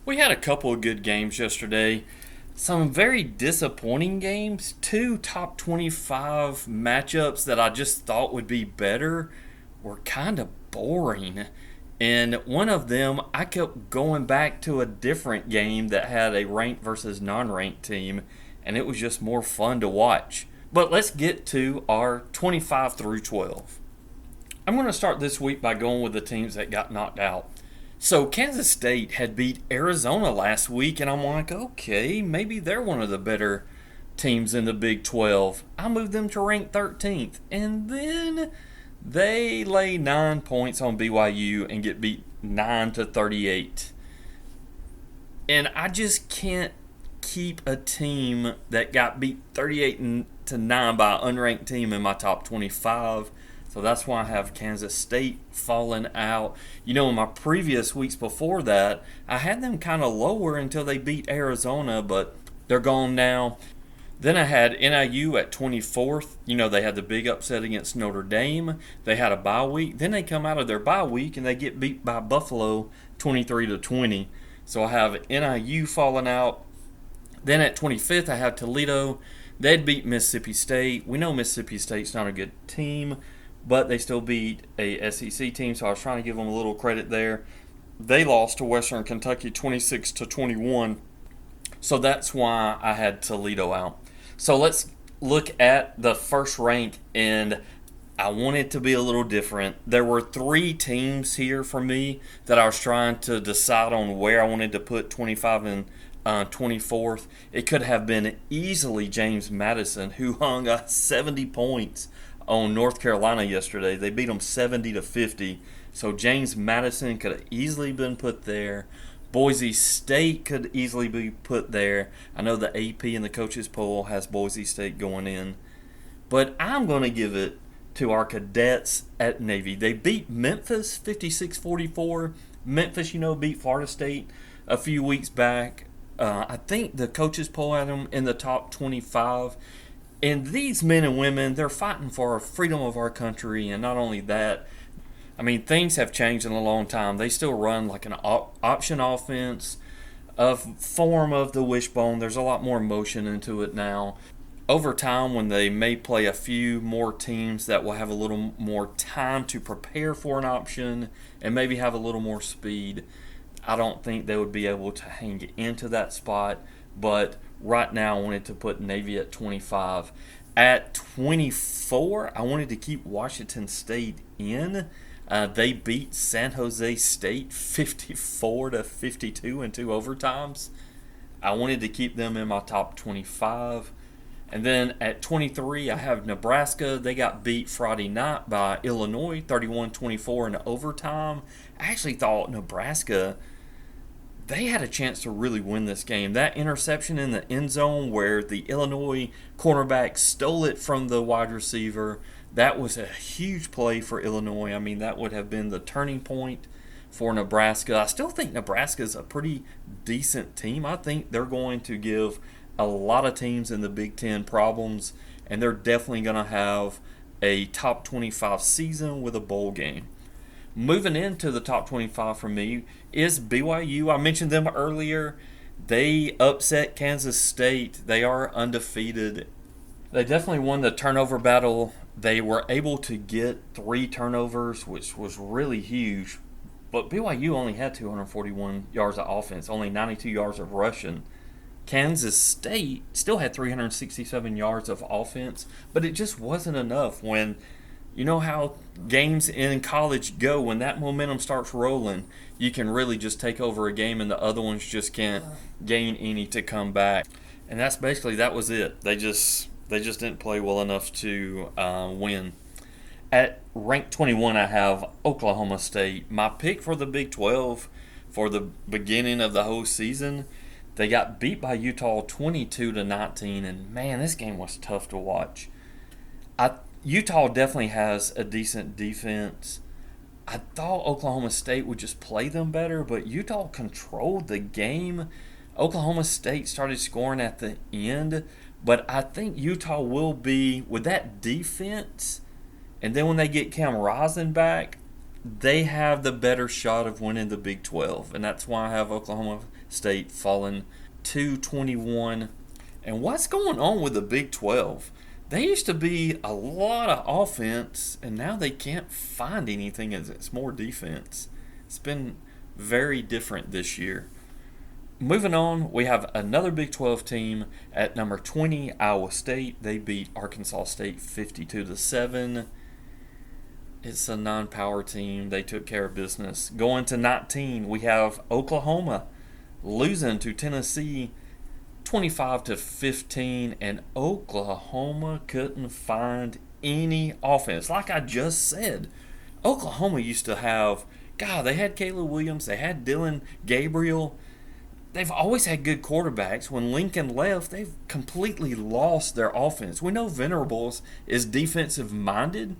We had a couple of good games yesterday. Some very disappointing games. Two top 25 matchups that I just thought would be better were kind of boring. And one of them, I kept going back to a different game that had a ranked versus non ranked team, and it was just more fun to watch. But let's get to our 25 through 12. I'm going to start this week by going with the teams that got knocked out. So Kansas State had beat Arizona last week, and I'm like, okay, maybe they're one of the better teams in the Big 12. I moved them to rank 13th, and then they lay 9 points on BYU and get beat 9-38. And I just can't keep a team that got beat 38-9 by an unranked team in my top 25. So that's why I have Kansas State falling out. You know, in my previous weeks before that, I had them kind of lower until they beat Arizona, but they're gone now. Then I had NIU at 24th. You know, they had the big upset against Notre Dame. They had a bye week. Then they come out of their bye week and they get beat by Buffalo 23-20. So I have NIU falling out. Then at 25th, I have Toledo. They'd beat Mississippi State. We know Mississippi State's not a good team, but they still beat a SEC team, so I was trying to give them a little credit there. They lost to Western Kentucky 26-21, so that's why I had Toledo out. So let's look at the first rank, and I want it to be a little different. There were three teams here for me that I was trying to decide on where I wanted to put 25 and 24th. It could have been easily James Madison, who hung 70 points on North Carolina yesterday. They beat them 70-50. So James Madison could have easily been put there. Boise State could easily be put there. I know the AP and the coaches poll has Boise State going in. But I'm going to give it to our cadets at Navy. They beat Memphis 56-44. Memphis, beat Florida State a few weeks back. I think the coaches poll had them in the top 25. And these men and women, they're fighting for our freedom of our country. And not only that, things have changed in a long time. They still run like an option offense, a form of the wishbone. There's a lot more motion into it now. Over time, when they may play a few more teams that will have a little more time to prepare for an option and maybe have a little more speed, I don't think they would be able to hang into that spot. But right now, I wanted to put Navy at 25. At 24, I wanted to keep Washington State in. They beat San Jose State 54-52 in two overtimes. I wanted to keep them in my top 25. And then at 23, I have Nebraska. They got beat Friday night by Illinois 31-24 in overtime. I actually thought Nebraska, they had a chance to really win this game. That interception in the end zone where the Illinois cornerback stole it from the wide receiver, that was a huge play for Illinois. That would have been the turning point for Nebraska. I still think Nebraska is a pretty decent team. I think they're going to give a lot of teams in the Big Ten problems, and they're definitely going to have a top 25 season with a bowl game. Moving into the top 25 for me is BYU. I mentioned them earlier. They upset Kansas State. They are undefeated. They definitely won the turnover battle. They were able to get 3 turnovers, which was really huge. But BYU only had 241 yards of offense, only 92 yards of rushing. Kansas State still had 367 yards of offense, but it just wasn't enough. When you know how games in college go, when that momentum starts rolling, you can really just take over a game and the other ones just can't gain any to come back. And that was it. They just didn't play well enough to win. At rank 21, I have Oklahoma State. My pick for the Big 12 for the beginning of the whole season. They got beat by Utah 22-19, and man, this game was tough to watch. Utah definitely has a decent defense. I thought Oklahoma State would just play them better, but Utah controlled the game. Oklahoma State started scoring at the end, but I think Utah will be, with that defense, and then when they get Cam Rising back, they have the better shot of winning the Big 12, and that's why I have Oklahoma State falling to 21. And what's going on with the Big 12? They used to be a lot of offense, and now they can't find anything as it's more defense. It's been very different this year. Moving on, we have another Big 12 team at number 20, Iowa State. They beat Arkansas State 52-7. It's a non-power team. They took care of business. Going to 19, we have Oklahoma losing to Tennessee 25-15, and Oklahoma couldn't find any offense. Like I just said, Oklahoma used to have, God, they had Caleb Williams, they had Dylan Gabriel. They've always had good quarterbacks. When Lincoln left, they've completely lost their offense. We know Venerables is defensive minded,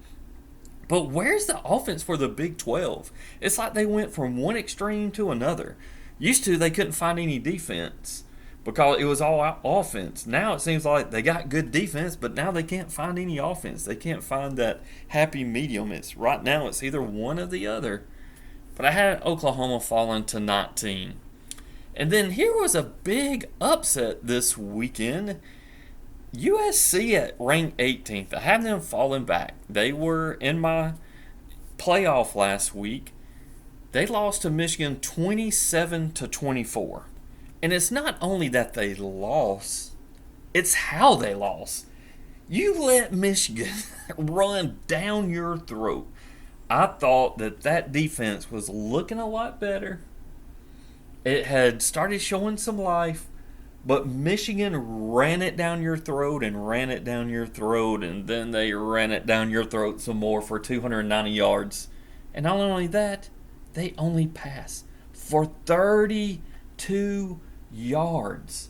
but where's the offense for the Big 12? It's like they went from one extreme to another. Used to, they couldn't find any defense because it was all offense. Now it seems like they got good defense, but now they can't find any offense. They can't find that happy medium. Right now it's either one or the other. But I had Oklahoma falling to 19. And then here was a big upset this weekend. USC at ranked 18th. I have them falling back. They were in my playoff last week. They lost to Michigan 27-24. And it's not only that they lost, it's how they lost. You let Michigan run down your throat. I thought that defense was looking a lot better. It had started showing some life, but Michigan ran it down your throat and ran it down your throat, and then they ran it down your throat some more for 290 yards. And not only that, they only passed for 32 yards.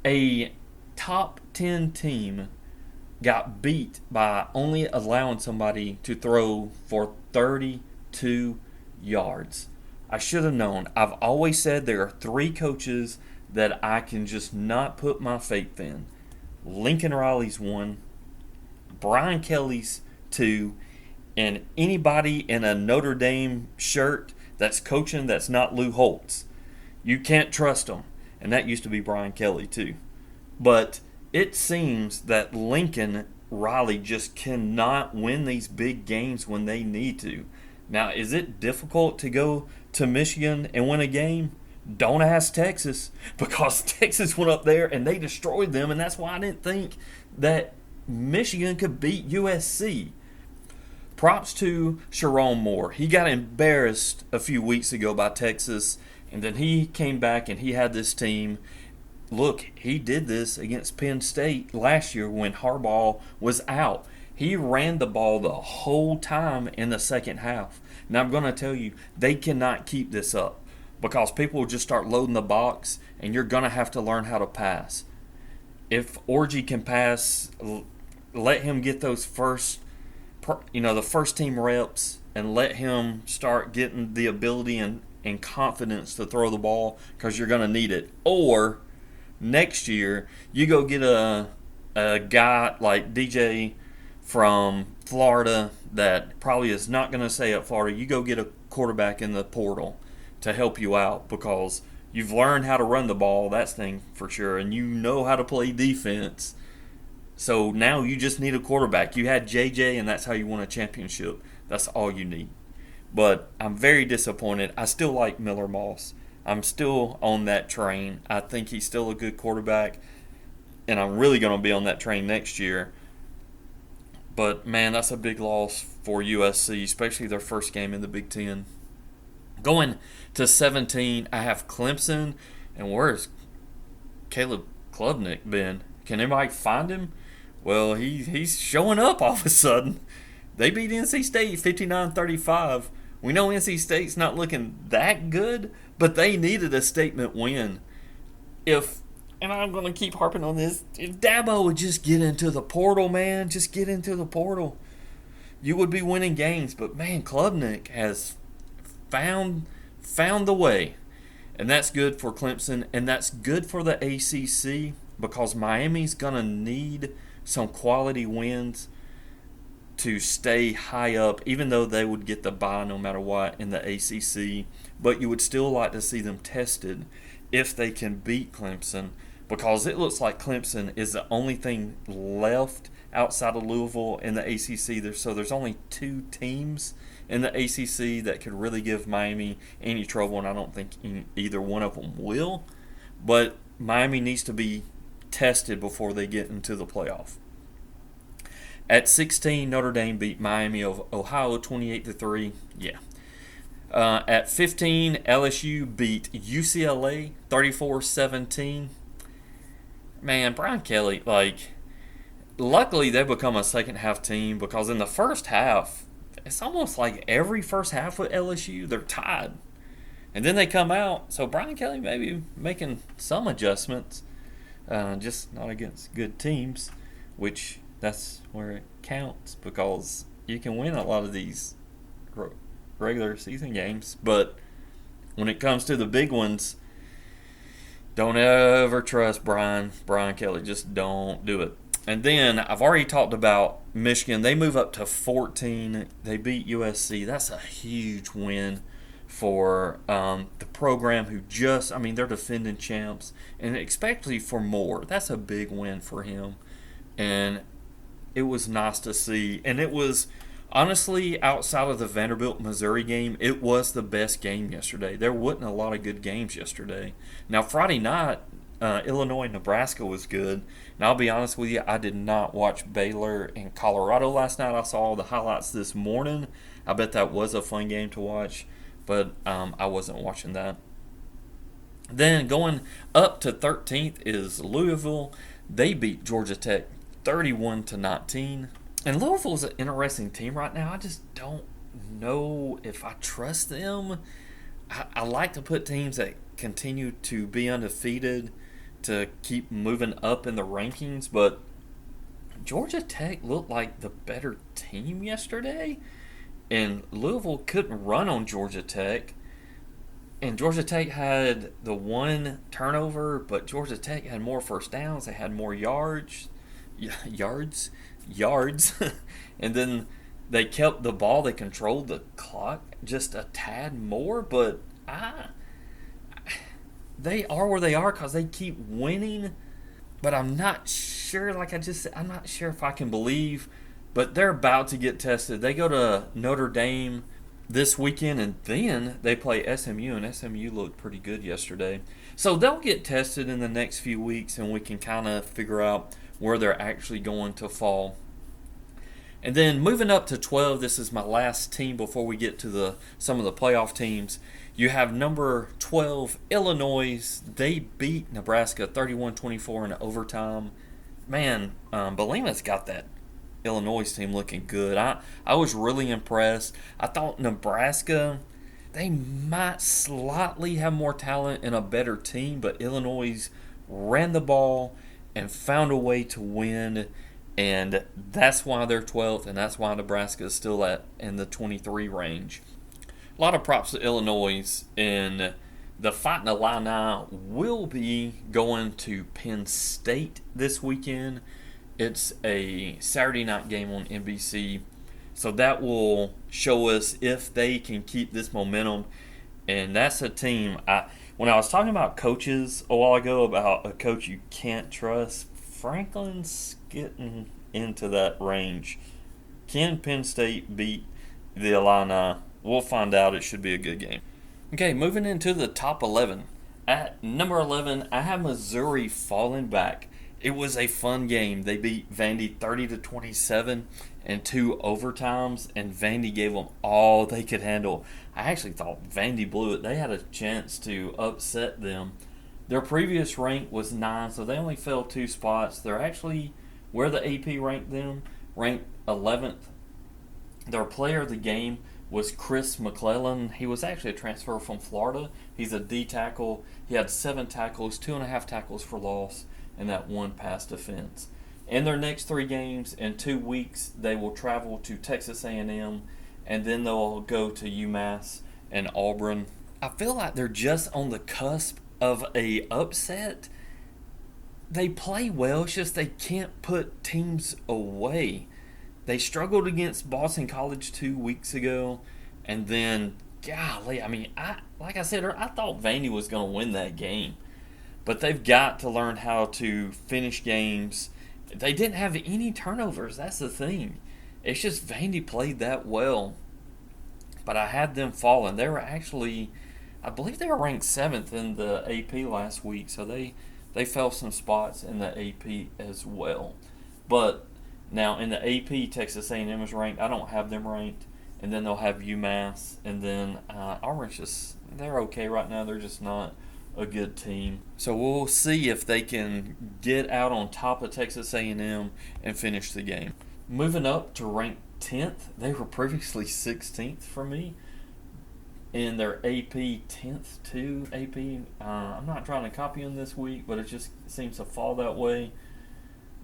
A top 10 team got beat by only allowing somebody to throw for 32 yards. I should have known. I've always said there are three coaches that I can just not put my faith in. Lincoln Riley's one, Brian Kelly's two, and anybody in a Notre Dame shirt that's coaching that's not Lou Holtz. You can't trust them. And that used to be Brian Kelly too. But it seems that Lincoln Riley just cannot win these big games when they need to. Now, is it difficult to go to Michigan and win a game? Don't ask Texas, because Texas went up there and they destroyed them, and that's why I didn't think that Michigan could beat USC. Props to Sharon Moore. He got embarrassed a few weeks ago by Texas, and then he came back and he had this team. Look, he did this against Penn State last year when Harbaugh was out. He ran the ball the whole time in the second half. Now, I'm going to tell you, they cannot keep this up because people will just start loading the box, and you're going to have to learn how to pass. If Orji can pass, let him get those the first team reps, and let him start getting the ability and confidence to throw the ball, because you're going to need it. Or next year, you go get a guy like DJ from Florida that probably is not going to stay at Florida. You go get a quarterback in the portal to help you out, because you've learned how to run the ball, that's thing for sure, and you know how to play defense. So now you just need a quarterback. You had JJ, and that's how you won a championship. That's all you need. But I'm very disappointed. I still like Miller Moss. I'm still on that train. I think he's still a good quarterback, and I'm really going to be on that train next year. But, man, that's a big loss for USC, especially their first game in the Big Ten. Going to 17, I have Clemson. And where's Caleb Klubnik been? Can anybody find him? Well, he's showing up all of a sudden. They beat NC State 59-35. We know NC State's not looking that good, but they needed a statement win. And I'm going to keep harping on this, if Dabo would just get into the portal, man, just get into the portal, you would be winning games. But, man, Klubnik has found the way. And that's good for Clemson, and that's good for the ACC, because Miami's going to need some quality wins to stay high up, even though they would get the bye no matter what in the ACC. But you would still like to see them tested if they can beat Clemson, because it looks like Clemson is the only thing left outside of Louisville in the ACC. There's only two teams in the ACC that could really give Miami any trouble, and I don't think either one of them will. But Miami needs to be tested before they get into the playoff. At 16, Notre Dame beat Miami of Ohio 28-3. Yeah. At 15, LSU beat UCLA 34-17. Man, Brian Kelly, luckily they become a second half team, because in the first half, it's almost like every first half with LSU, they're tied. And then they come out, so Brian Kelly maybe making some adjustments, just not against good teams, which that's where it counts, because you can win a lot of these regular season games, but when it comes to the big ones, don't ever trust Brian Kelly. Just don't do it. And then I've already talked about Michigan. They move up to 14. They beat USC. That's a huge win for the program who they're defending champs, and especially for Moore. That's a big win for him. And it was nice to see. And it was, honestly, outside of the Vanderbilt-Missouri game, it was the best game yesterday. There wasn't a lot of good games yesterday. Now, Friday night, Illinois-Nebraska was good. And I'll be honest with you, I did not watch Baylor and Colorado last night. I saw all the highlights this morning. I bet that was a fun game to watch, but I wasn't watching that. Then going up to 13th is Louisville. They beat Georgia Tech 31-19. And Louisville's an interesting team right now. I just don't know if I trust them. I like to put teams that continue to be undefeated to keep moving up in the rankings, but Georgia Tech looked like the better team yesterday, and Louisville couldn't run on Georgia Tech. And Georgia Tech had the one turnover, but Georgia Tech had more first downs. They had more yards. And then they kept the ball. They controlled the clock just a tad more, but they are where they are because they keep winning. But I'm not sure, I'm not sure if I can believe, but they're about to get tested. They go to Notre Dame this weekend, and then they play SMU, and SMU looked pretty good yesterday. So they'll get tested in the next few weeks, and we can kind of figure out where they're actually going to fall. And then moving up to 12, this is my last team before we get to some of the playoff teams. You have number 12, Illinois. They beat Nebraska 31-24 in overtime. Man, Bielema's got that Illinois team looking good. I was really impressed. I thought Nebraska, they might slightly have more talent and a better team, but Illinois ran the ball and found a way to win, and that's why they're 12th, and that's why Nebraska is still in the 23 range. A lot of props to Illinois, and the Fighting Illini will be going to Penn State this weekend. It's a Saturday night game on NBC, so that will show us if they can keep this momentum, and that's a team. When I was talking about coaches a while ago, about a coach you can't trust, Franklin's getting into that range. Can Penn State beat the Illini? We'll find out. It should be a good game. Okay, moving into the top 11. At number 11, I have Missouri falling back. It was a fun game. They beat Vandy 30-27 in 2 overtimes, and Vandy gave them all they could handle. I actually thought Vandy blew it. They had a chance to upset them. Their previous rank was 9, so they only fell 2 spots. They're actually, where the AP ranked them, ranked 11th. Their player of the game was Chris McClellan. He was actually a transfer from Florida. He's a D tackle. He had 7 tackles, 2.5 tackles for loss, and that 1 pass defense. In their next 3 games, in 2 weeks, they will travel to Texas A&M, and then they'll go to UMass and Auburn. I feel like they're just on the cusp of a upset. They play well, it's just they can't put teams away. They struggled against Boston College 2 weeks ago, and then, golly, I thought Vandy was going to win that game. But they've got to learn how to finish games. They didn't have any turnovers. That's the thing. It's just Vandy played that well. But I had them falling. They were actually, I believe they were ranked 7th in the AP last week. So they fell some spots in the AP as well. But now in the AP, Texas A&M is ranked. I don't have them ranked. And then they'll have UMass. And then Auburn's just, they're okay right now. They're just not a good team. So we'll see if they can get out on top of Texas A&M and finish the game. Moving up to rank 10th, they were previously 16th for me in their AP 10th too. AP, I'm not trying to copy them this week, but it just seems to fall that way.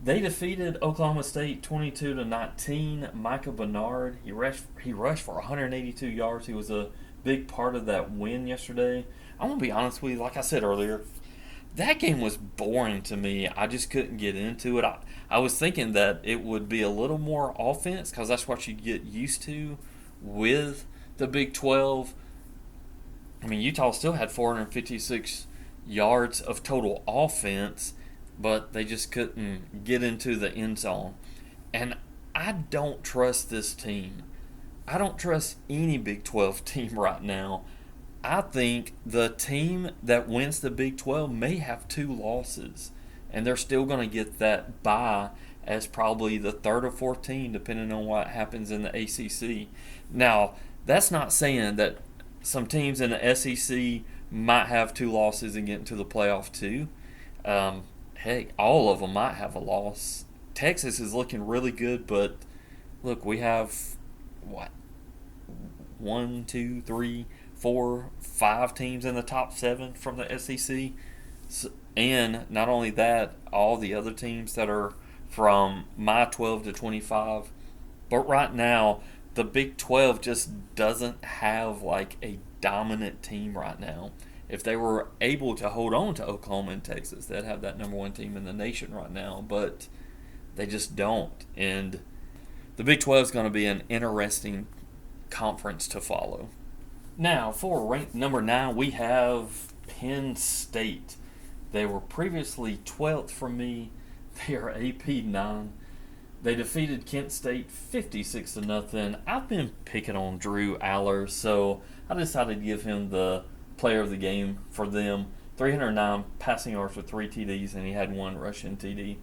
They defeated Oklahoma State 22-19. Micah Bernard, he rushed for 182 yards. He was a big part of that win yesterday. I'm going to be honest with you, like I said earlier, that game was boring to me. I just couldn't get into it. I was thinking that it would be a little more offense because that's what you get used to with the Big 12. I mean, Utah still had 456 yards of total offense, but they just couldn't get into the end zone. And I don't trust this team. I don't trust any Big 12 team right now. I think the team that wins the Big 12 may have 2 losses, and they're still going to get that bye as probably the 3rd or 4th team, depending on what happens in the ACC. Now, that's not saying that some teams in the SEC might have 2 losses and get into the playoff too. Heck, all of them might have a loss. Texas is looking really good, but look, we have, what, 1, 2, 3, 4, 5 teams in the top 7 from the SEC. And not only that, all the other teams that are from my 12 to 25. But right now, the Big 12 just doesn't have like a dominant team right now. If they were able to hold on to Oklahoma and Texas, they'd have that number 1 team in the nation right now. But they just don't. And the Big 12 is going to be an interesting conference to follow. Now, for ranked number 9, we have Penn State. They were previously 12th for me. They are AP 9. They defeated Kent State 56-0. I've been picking on Drew Aller, so I decided to give him the player of the game for them. 309 passing yards with 3 TDs, and he had 1 rushing TD.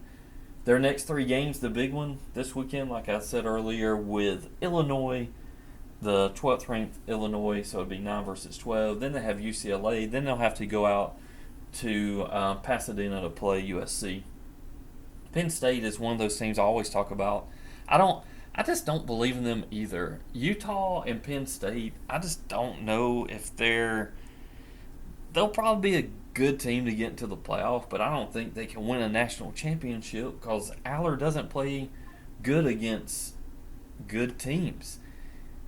Their next 3 games, the big one this weekend, like I said earlier, with Illinois, the 12th ranked Illinois, so it'd be 9 versus 12. Then they have UCLA. Then they'll have to go out to Pasadena to play USC. Penn State is one of those teams I always talk about. I just don't believe in them either. Utah and Penn State, I just don't know if they'll probably be a good team to get into the playoff, but I don't think they can win a national championship because Aller doesn't play good against good teams.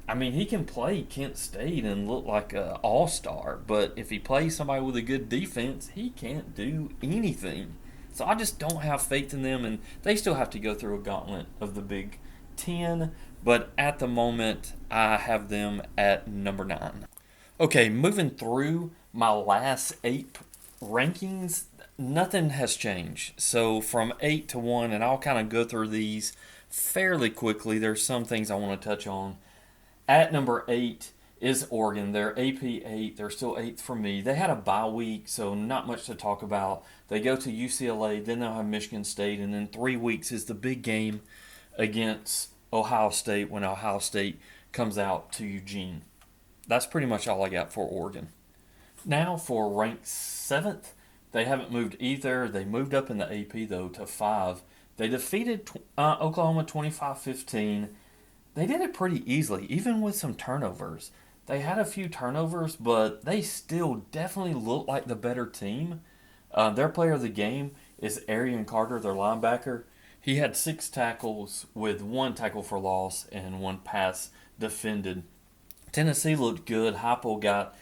I mean, he can play Kent State and look like an all-star, but if he plays somebody with a good defense, he can't do anything. So I just don't have faith in them, and they still have to go through a gauntlet of the Big 10, but at the moment, I have them at number 9. Okay, moving through my last 8 rankings, nothing has changed. So from 8 to 1, and I'll kind of go through these fairly quickly. There's some things I want to touch on. At number 8 is Oregon. They're AP 8. They're still 8th for me. They had a bye week, so not much to talk about. They go to UCLA, then they'll have Michigan State, and then 3 weeks is the big game against Ohio State when Ohio State comes out to Eugene. That's pretty much all I got for Oregon. Now for ranked 7th, they haven't moved either. They moved up in the AP, though, to 5. They defeated Oklahoma 25-15. They did it pretty easily, even with some turnovers. They had a few turnovers, but they still definitely look like the better team. Their player of the game is Arian Carter, their linebacker. He had 6 tackles with 1 tackle for loss and 1 pass defended. Tennessee looked good. Heupel got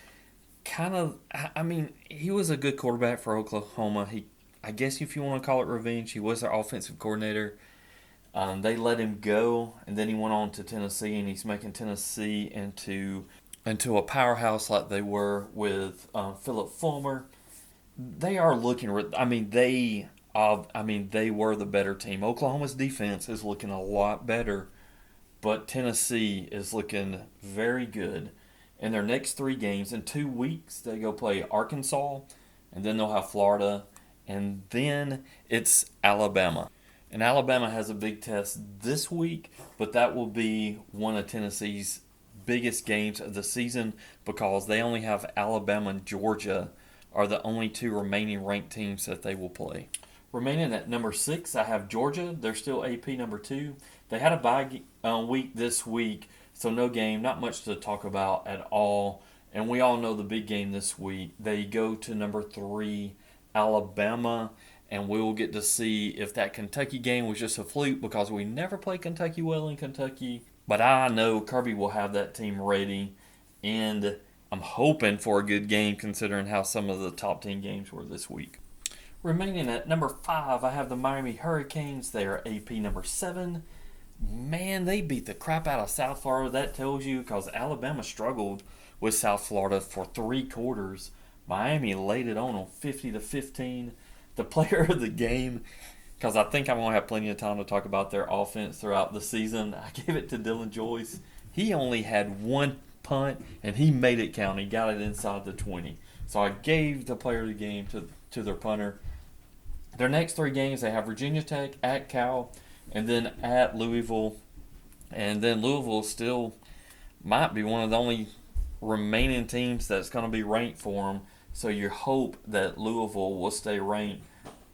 he was a good quarterback for Oklahoma. I guess if you want to call it revenge, he was their offensive coordinator. They let him go, and then he went on to Tennessee, and he's making Tennessee into a powerhouse like they were with Philip Fulmer. they are looking. I mean, they were the better team. Oklahoma's defense is looking a lot better, but Tennessee is looking very good. In their next three games, in 2 weeks, they go play Arkansas, and then they'll have Florida, and then it's Alabama. And Alabama has a big test this week, but that will be one of Tennessee's biggest games of the season because they only have Alabama and Georgia are the only two remaining ranked teams that they will play. Remaining at number 6, I have Georgia. They're still AP number 2. They had a bye week this week, so no game, not much to talk about at all. And we all know the big game this week. They go to number 3, Alabama, and we will get to see if that Kentucky game was just a fluke because we never play Kentucky well in Kentucky. But I know Kirby will have that team ready, and I'm hoping for a good game considering how some of the top 10 games were this week. Remaining at number 5, I have the Miami Hurricanes. They are AP number 7. Man, they beat the crap out of South Florida. That tells you because Alabama struggled with South Florida for 3 quarters. Miami laid it on them 50-15. The player of the game, because I think I'm going to have plenty of time to talk about their offense throughout the season, I gave it to Dylan Joyce. He only had 1 punt, and he made it count. He got it inside the 20. So I gave the player of the game to their punter. Their next 3 games, they have Virginia Tech, at Cal, and then at Louisville. And then Louisville still might be one of the only remaining teams that's going to be ranked for them. So you hope that Louisville will stay ranked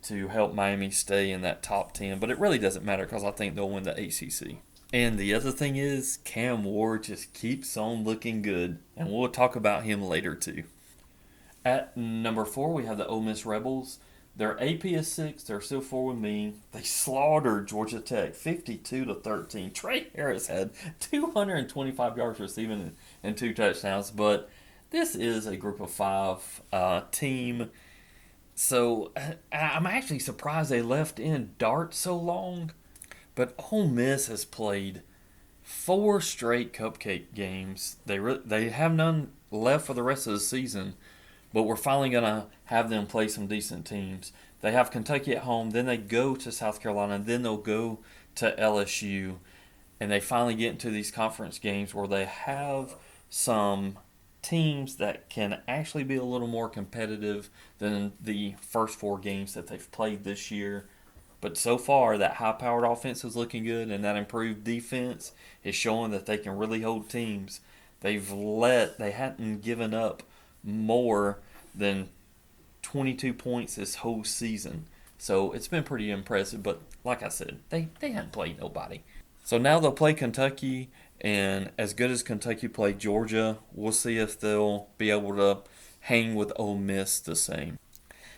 to help Miami stay in that top 10. But it really doesn't matter because I think they'll win the ACC. And the other thing is Cam Ward just keeps on looking good. And we'll talk about him later too. At number 4, we have the Ole Miss Rebels. Their AP is 6. They're still 4 with me. They slaughtered Georgia Tech 52-13. Trey Harris had 225 yards receiving and 2 touchdowns. But this is a group of 5 team. So I'm actually surprised they left in Dart so long. But Ole Miss has played 4 straight cupcake games. They have none left for the rest of the season. But we're finally going to have them play some decent teams. They have Kentucky at home, then they go to South Carolina, and then they'll go to LSU. And they finally get into these conference games where they have some teams that can actually be a little more competitive than the first 4 games that they've played this year. But so far, that high-powered offense is looking good, and that improved defense is showing that they can really hold teams. They hadn't given up more than 22 points this whole season. So it's been pretty impressive. But like I said, they hadn't played nobody. So now they'll play Kentucky, and as good as Kentucky played Georgia, we'll see if they'll be able to hang with Ole Miss the same.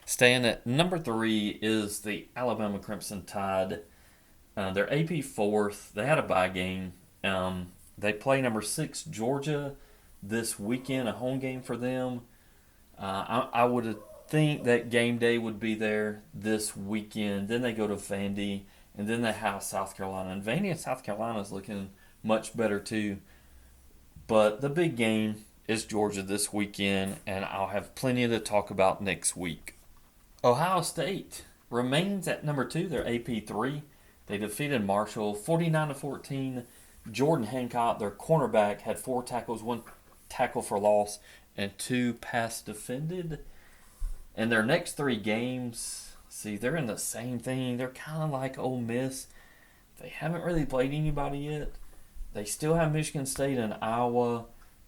Staying at number 3 is the Alabama Crimson Tide. They're AP 4th. They had a bye game. They play number 6 Georgia this weekend, a home game for them. I would think that game day would be there this weekend. Then they go to Vandy, and then they have South Carolina. And Vandy and South Carolina is looking much better too. But the big game is Georgia this weekend, and I'll have plenty to talk about next week. Ohio State remains at number 2. They're AP 3. They defeated Marshall 49-14. Jordan Hancock, their cornerback, had 4 tackles, 1 tackle for loss, and 2 pass defended. And their next 3 games, see, they're in the same thing. They're kind of like Ole Miss. They haven't really played anybody yet. They still have Michigan State and Iowa.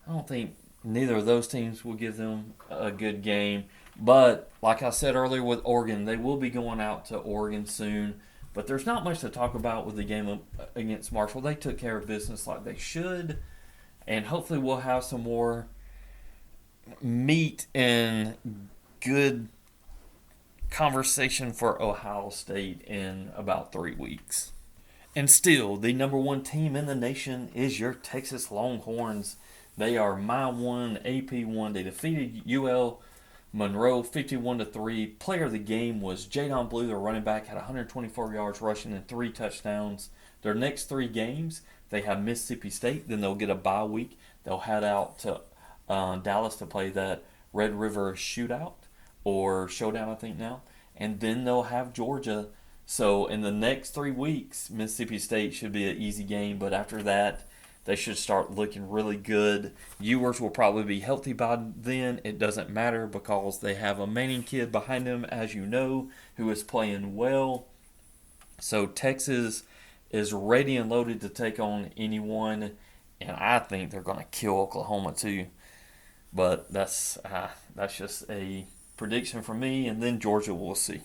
I don't think neither of those teams will give them a good game. But like I said earlier with Oregon, they will be going out to Oregon soon. But there's not much to talk about with the game against Marshall. They took care of business like they should. And hopefully we'll have some more meat and good conversation for Ohio State in about 3 weeks. And still, the number 1 team in the nation is your Texas Longhorns. They are my 1, AP 1. They defeated UL Monroe 51-3. Player of the game was Jadon Blue, their running back, had 124 yards rushing and 3 touchdowns. Their next 3 games, they have Mississippi State. Then they'll get a bye week. They'll head out to Dallas to play that Red River Shootout. or Showdown, I think now. And then they'll have Georgia. So in the next 3 weeks, Mississippi State should be an easy game. But after that, they should start looking really good. Ewers will probably be healthy by then. It doesn't matter because they have a Manning kid behind them, as you know, who is playing well. So Texas is ready and loaded to take on anyone, and I think they're going to kill Oklahoma too. But that's just a prediction from me, and then Georgia we'll see.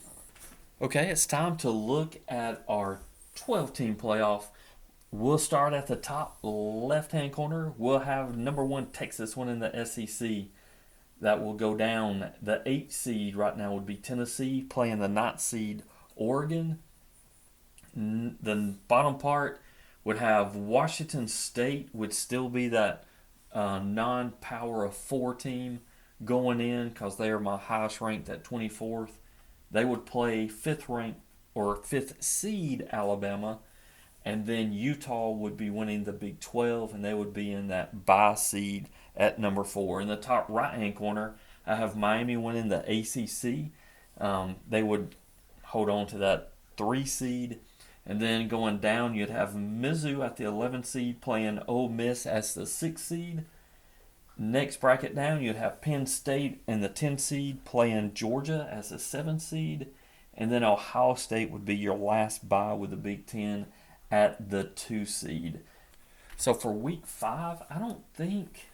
Okay, it's time to look at our 12-team playoff. We'll start at the top left-hand corner. We'll have number one Texas winning the SEC. That will go down. The 8th seed right now would be Tennessee playing the 9th seed Oregon. The bottom part would have Washington State would still be that non-power of 4 team going in because they are my highest ranked at 24th. They would play 5th ranked or 5th seed Alabama, and then Utah would be winning the Big 12, and they would be in that bye seed at number 4. In the top right-hand corner, I have Miami winning the ACC. They would hold on to that 3 seed. And then going down, you'd have Mizzou at the 11th seed playing Ole Miss as the 6th seed. Next bracket down, you'd have Penn State in the 10th seed playing Georgia as the 7th seed. And then Ohio State would be your last bye with the Big Ten at the 2 seed. So for week 5, I don't think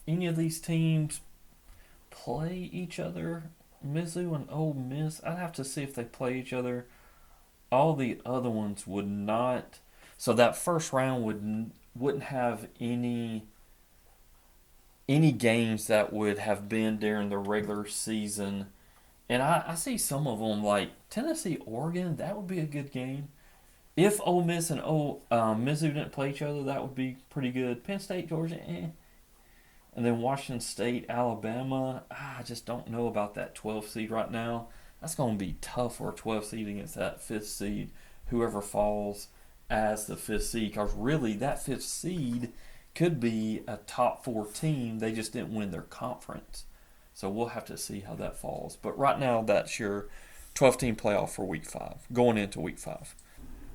any of these teams play each other. Mizzou and Ole Miss, I'd have to see if they play each other. All the other ones would not. So that first round wouldn't have any games that would have been during the regular season. And I see some of them like Tennessee, Oregon. That would be a good game. If Ole Miss and Mizzou didn't play each other, that would be pretty good. Penn State, Georgia, And then Washington State, Alabama. I just don't know about that 12th seed right now. That's going to be tough for a 12th seed against that 5th seed, whoever falls as the 5th seed. Because really, that 5th seed could be a top 4 team. They just didn't win their conference. So we'll have to see how that falls. But right now, that's your 12-team playoff for week 5, going into week 5.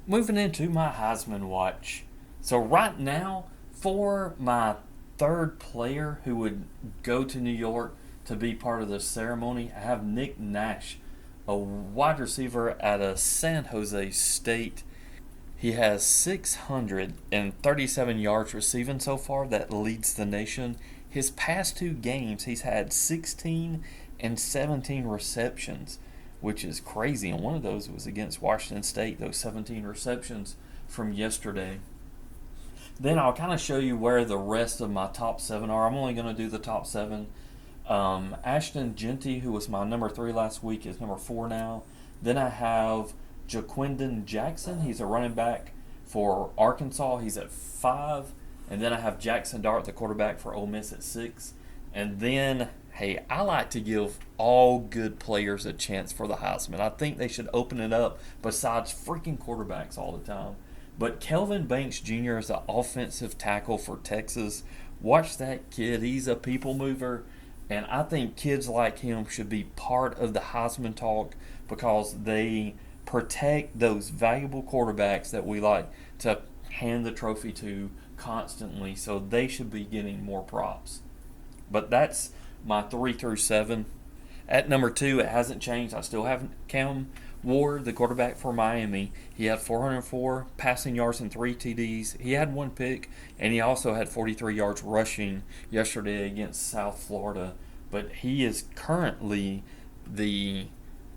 Moving into my Heisman Watch. So right now, for my 3rd player who would go to New York to be part of the ceremony, I have Nick Nash, a wide receiver at a San Jose State. He has 637 yards receiving so far. That leads the nation. His past 2 games, he's had 16 and 17 receptions, which is crazy. And one of those was against Washington State, those 17 receptions from yesterday. Then I'll kind of show you where the rest of my top 7 are. I'm only going to do the top 7. Ashton Genty, who was my number 3 last week, is number 4 now. Then I have Jaquindon Jackson. He's a running back for Arkansas. He's at 5. And then I have Jackson Dart, the quarterback for Ole Miss, at 6. And then, hey, I like to give all good players a chance for the Heisman. I think they should open it up besides freaking quarterbacks all the time. But Kelvin Banks Jr. is the offensive tackle for Texas. Watch that kid. He's a people mover. And I think kids like him should be part of the Heisman talk because they protect those valuable quarterbacks that we like to hand the trophy to constantly. So they should be getting more props. But that's my 3 through 7. At number 2, it hasn't changed. I still have Cam Ward, the quarterback for Miami. He had 404 passing yards and 3 TDs. He had 1 pick, and he also had 43 yards rushing yesterday against South Florida. But he is currently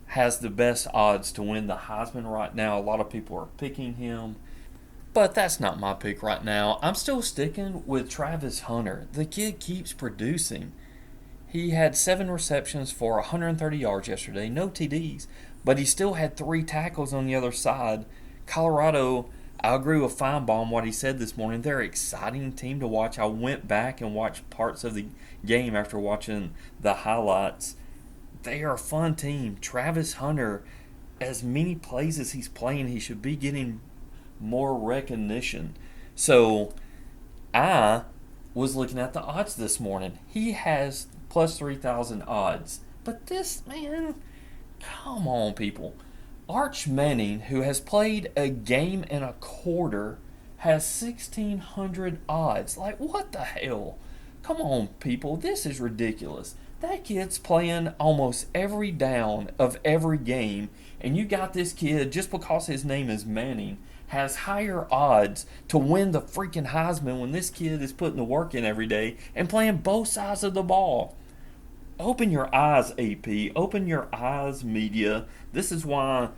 has the best odds to win the Heisman right now. A lot of people are picking him. But that's not my pick right now. I'm still sticking with Travis Hunter. The kid keeps producing. He had 7 receptions for 130 yards yesterday, no TDs, but he still had 3 tackles on the other side. Colorado, I agree with Feinbaum what he said this morning. They're an exciting team to watch. I went back and watched parts of the game after watching the highlights. They are a fun team. Travis Hunter, as many plays as he's playing, he should be getting more recognition. So I was looking at the odds this morning. He has plus 3,000 odds But this, man, come on, people. Arch Manning, who has played a game and a quarter, has 1,600 odds. Like, what the hell? Come on, people. This is ridiculous. That kid's playing almost every down of every game, and you got this kid, just because his name is Manning, has higher odds to win the freaking Heisman when this kid is putting the work in every day and playing both sides of the ball. Open your eyes, AP. Open your eyes, media. This is why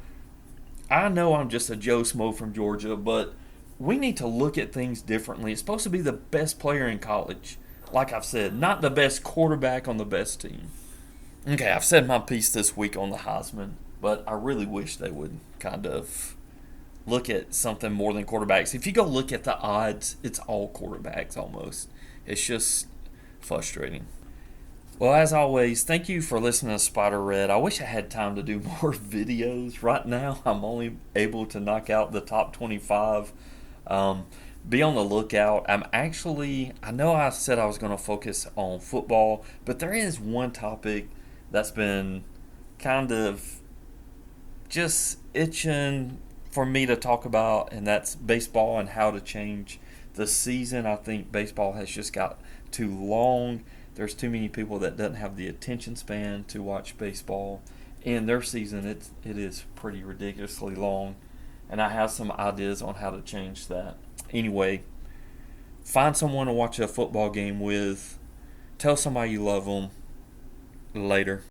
I know I'm just a Joe Smo from Georgia, but we need to look at things differently. It's supposed to be the best player in college. Like I've said, not the best quarterback on the best team. Okay, I've said my piece this week on the Heisman, but I really wish they would kind of look at something more than quarterbacks. If you go look at the odds, it's all quarterbacks almost. It's just frustrating. Well, as always, thank you for listening to Spider Red. I wish I had time to do more videos. Right now, I'm only able to knock out the top 25. Be on the lookout. I know I said I was going to focus on football, but there is one topic that's been kind of just itching for me to talk about, and that's baseball and how to change the season. I think baseball has just got too long. There's too many people that doesn't have the attention span to watch baseball. In their season, it is pretty ridiculously long, and I have some ideas on how to change that. Anyway, find someone to watch a football game with. Tell somebody you love them. Later.